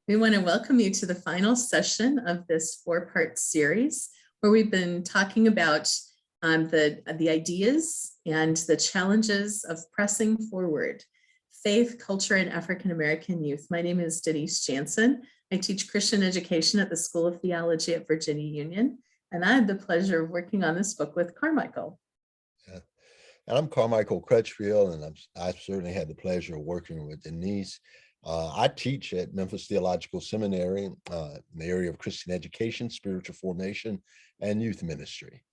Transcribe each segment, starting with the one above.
We want to welcome you to the final session of this four-part series where we've been talking about the ideas and the challenges of pressing forward faith, culture, and African-American youth. My name is Denise Jansen. I teach Christian education at the School of Theology at Virginia Union, and I had the pleasure of working on this book with Carmichael. Yeah. And I'm Carmichael Crutchfield, and I've certainly had the pleasure of working with Denise. I teach at Memphis Theological Seminary in the area of Christian education, spiritual formation, and youth ministry.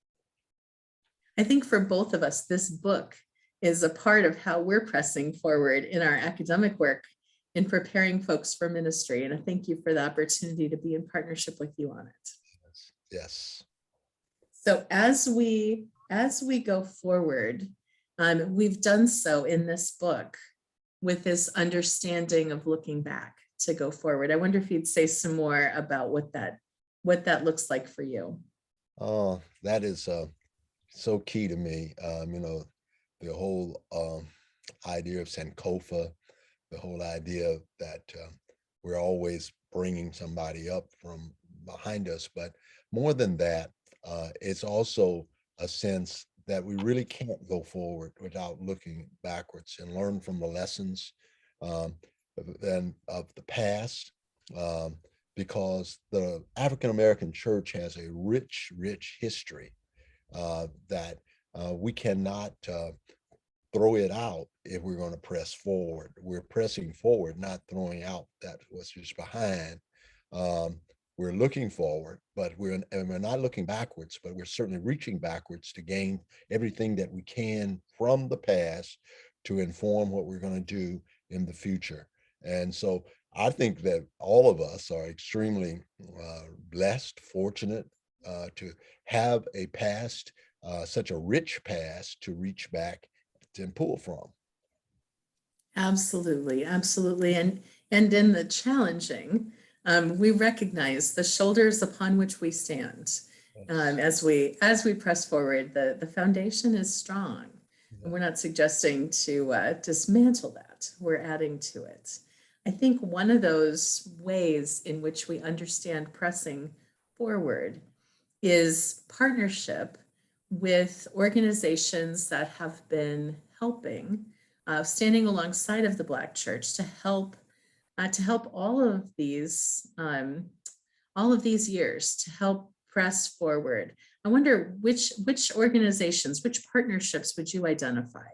I think for both of us, this book is a part of how we're pressing forward in our academic work in preparing folks for ministry. And I thank you for the opportunity to be in partnership with you on it. Yes. So as we go forward, we've done so in this book with this understanding of looking back to go forward. I wonder if you'd say some more about what that looks like for you. Oh, that is so key to me. The whole idea of Sankofa, the whole idea that we're always bringing somebody up from behind us. But more than that, it's also a sense that we really can't go forward without looking backwards and learn from the lessons of the past, because the African-American church has a rich history that we cannot throw it out if we're going to press forward. We're pressing forward, not throwing out that what's just behind. We're looking forward, but we're not looking backwards, but we're certainly reaching backwards to gain everything that we can from the past to inform what we're going to do in the future. And so I think that all of us are extremely blessed, fortunate to have a past, such a rich past to reach back and pull from. Absolutely. And in the challenging, we recognize the shoulders upon which we stand. As we press forward, the foundation is strong. And we're not suggesting to dismantle that. We're adding to it. I think one of those ways in which we understand pressing forward is partnership with organizations that have been helping, standing alongside of the Black church to help all of these years to help press forward. I wonder which organizations, which partnerships would you identify?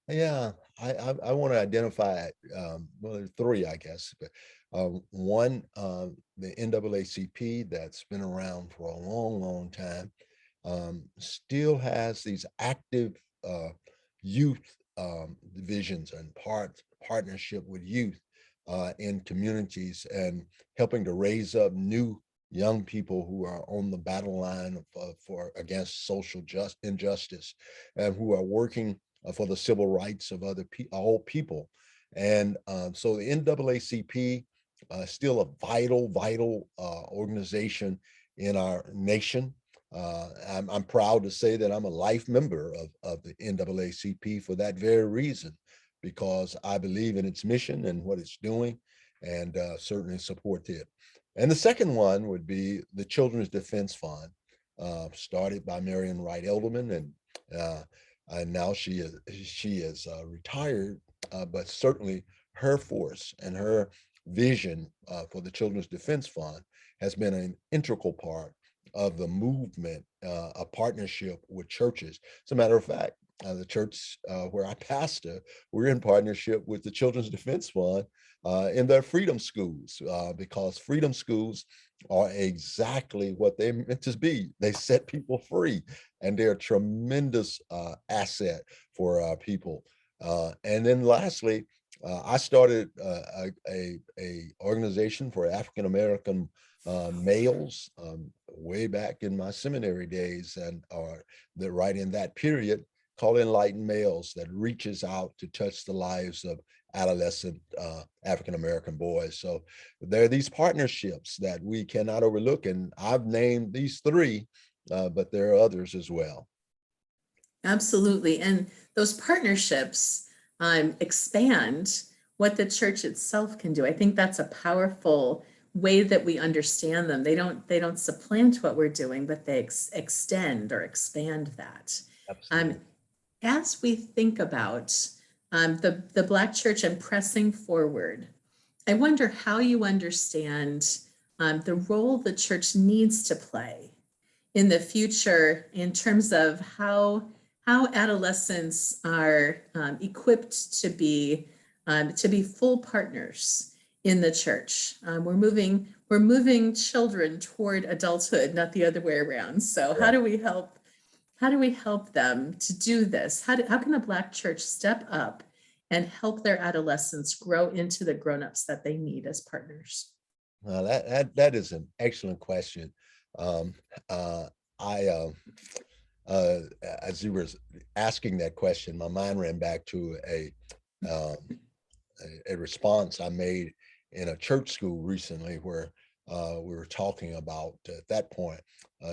Yeah, I want to identify well, there's three, I guess. But one, the NAACP, that's been around for a long time, still has these active youth divisions and partnership with youth in communities and helping to raise up new young people who are on the battle line for against social injustice, and who are working for the civil rights of all people. And so the NAACP still a vital organization in our nation. I'm proud to say that I'm a life member of the NAACP for that very reason, because I believe in its mission and what it's doing, and certainly support it. And the second one would be the Children's Defense Fund, started by Marian Wright Edelman, and now she is retired, but certainly her force and her vision for the Children's Defense Fund has been an integral part of the movement, a partnership with churches. As a matter of fact, the church where I pastor, we're in partnership with the Children's Defense Fund in their freedom schools, because freedom schools are exactly what they're meant to be. They set people free, and they're a tremendous asset for our people. And then lastly, I started a organization for African American males way back in my seminary days, and right in that period, called Enlightened Males, that reaches out to touch the lives of adolescent African American boys. So there are these partnerships that we cannot overlook, and I've named these three, but there are others as well. Absolutely. And those partnerships expand what the church itself can do. I think that's a powerful way that we understand them. They don't supplant what we're doing, but they extend or expand that. Absolutely. As we think about the Black church and pressing forward, I wonder how you understand the role the church needs to play in the future in terms of how adolescents are equipped to be full partners in the church. We're moving children toward adulthood, not the other way around. So how Right. do we help? How do we help them to do this? How can the Black church step up and help their adolescents grow into the grown-ups that they need as partners? Well, that is an excellent question. Um, uh, I uh, as you were asking that question, my mind ran back to um, a response I made in a church school recently where we were talking about at that point,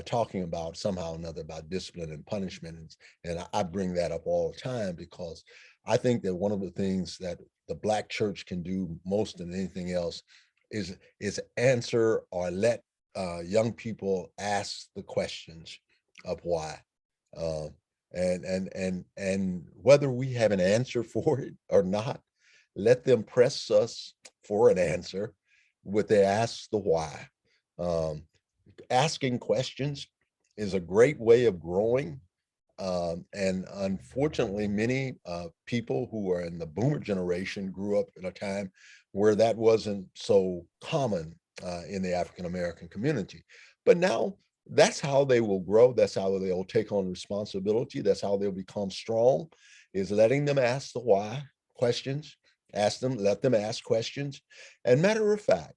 talking about somehow or another about discipline and punishment. And I bring that up all the time because I think that one of the things that the Black church can do most than anything else is answer or let young people ask the questions of why. Um, and whether we have an answer for it or not, let them press us for an answer with they ask the why. Um, Asking questions is a great way of growing. And unfortunately, many people who are in the boomer generation grew up in a time where that wasn't so common in the African American community. But now that's how they will grow. That's how they'll take on responsibility. That's how they'll become strong, is letting them ask the why questions, let them ask questions. And matter of fact,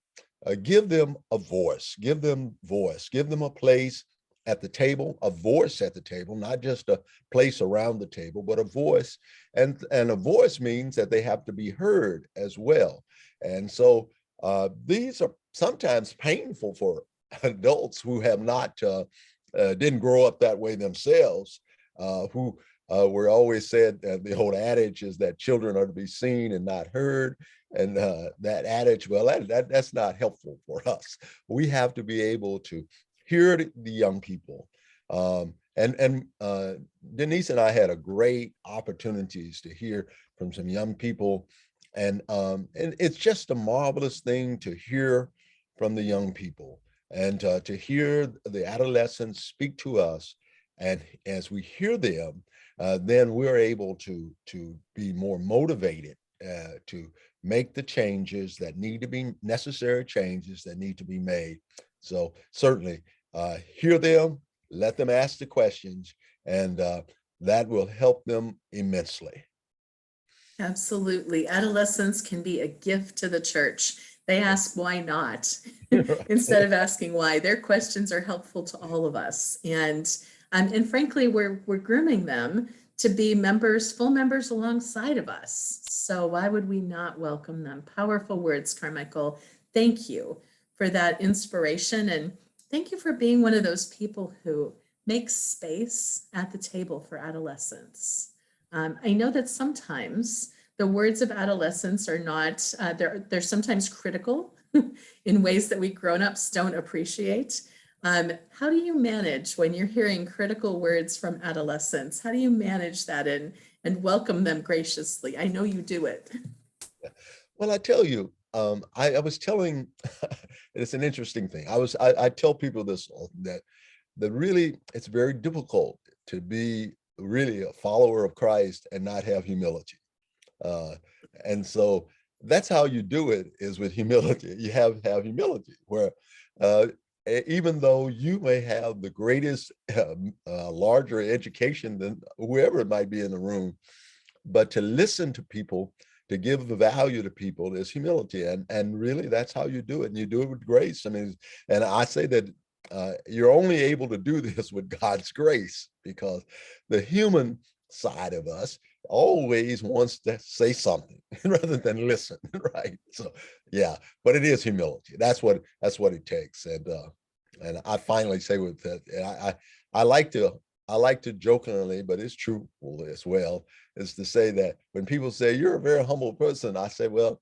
give them a voice, give them a place at the table, a voice at the table, not just a place around the table, but a voice. And a voice means that they have to be heard as well. And so these are sometimes painful for adults who have not didn't grow up that way themselves, who were always said the old adage is that children are to be seen and not heard. And that adage, well, that's not helpful for us. We have to be able to hear the young people. And Denise and I had a great opportunities to hear from some young people. And it's just a marvelous thing to hear from the young people and to hear the adolescents speak to us. And as we hear them, then we're able to be more motivated to make the changes that need to be necessary changes that need to be made. So certainly hear them, let them ask the questions, and that will help them immensely. Absolutely. Adolescents can be a gift to the church. They ask why not Right. instead of asking why. Their questions are helpful to all of us. And frankly, we're grooming them to be members, full members alongside of us. So why would we not welcome them? Powerful words, Carmichael. Thank you for that inspiration. And thank you for being one of those people who makes space at the table for adolescents. I know that sometimes the words of adolescence are not, they're sometimes critical in ways that we grown-ups don't appreciate. How do you manage when you're hearing critical words from adolescents? How do you manage that and welcome them graciously? I know you do it. Well, I tell you, I was telling, it's an interesting thing. I tell people this that really it's very difficult to be really a follower of Christ and not have humility. Uh, and so that's how you do it is with humility. You have humility where uh, even though you may have the greatest, larger education than whoever it might be in the room, but to listen to people, to give the value to people is humility. And really that's how you do it. And you do it with grace. I mean, and I say that you're only able to do this with God's grace because the human side of us always wants to say something rather than listen, right? So yeah, but it is humility. That's what it takes. And I finally say with that, and I like to jokingly, but it's true as well, is to say that when people say you're a very humble person, I say, well,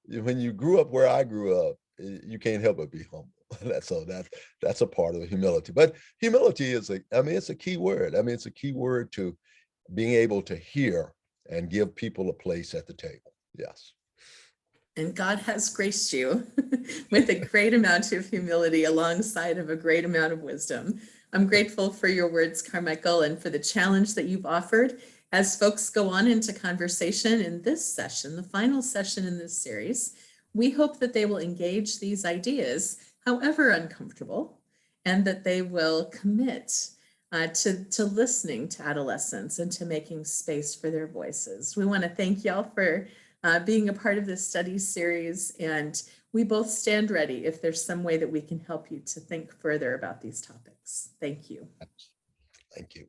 when you grew up where I grew up, you can't help but be humble. That's a part of the humility. But humility is it's a key word. I mean, it's a key word to being able to hear and give people a place at the table. Yes. And God has graced you with a great amount of humility alongside of a great amount of wisdom. I'm grateful for your words, Carmichael, and for the challenge that you've offered as folks go on into conversation in this session, the final session in this series. We hope that they will engage these ideas, however uncomfortable, and that they will commit to listening to adolescents and to making space for their voices. We want to thank y'all for being a part of this study series, and we both stand ready if there's some way that we can help you to think further about these topics. Thank you. Thank you.